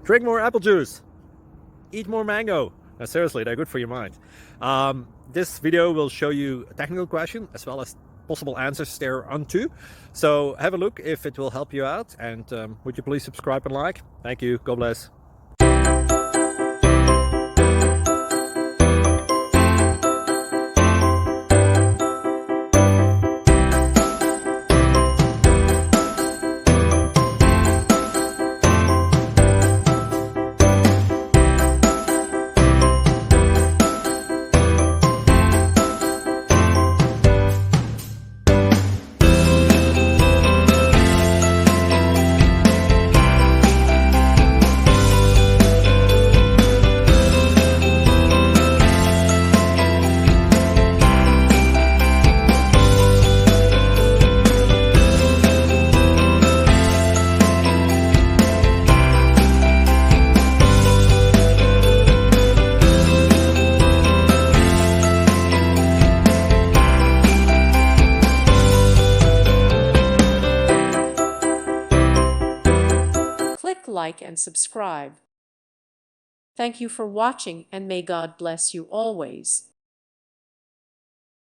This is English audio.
Drink more apple juice. Eat more mango. Now, seriously, they're good for your mind. This video will show you a technical question as well as possible answers thereunto. So have a look if it will help you out. And would you please subscribe and like? Thank you. God bless. Click like and subscribe. Thank you for watching, and may God bless you always.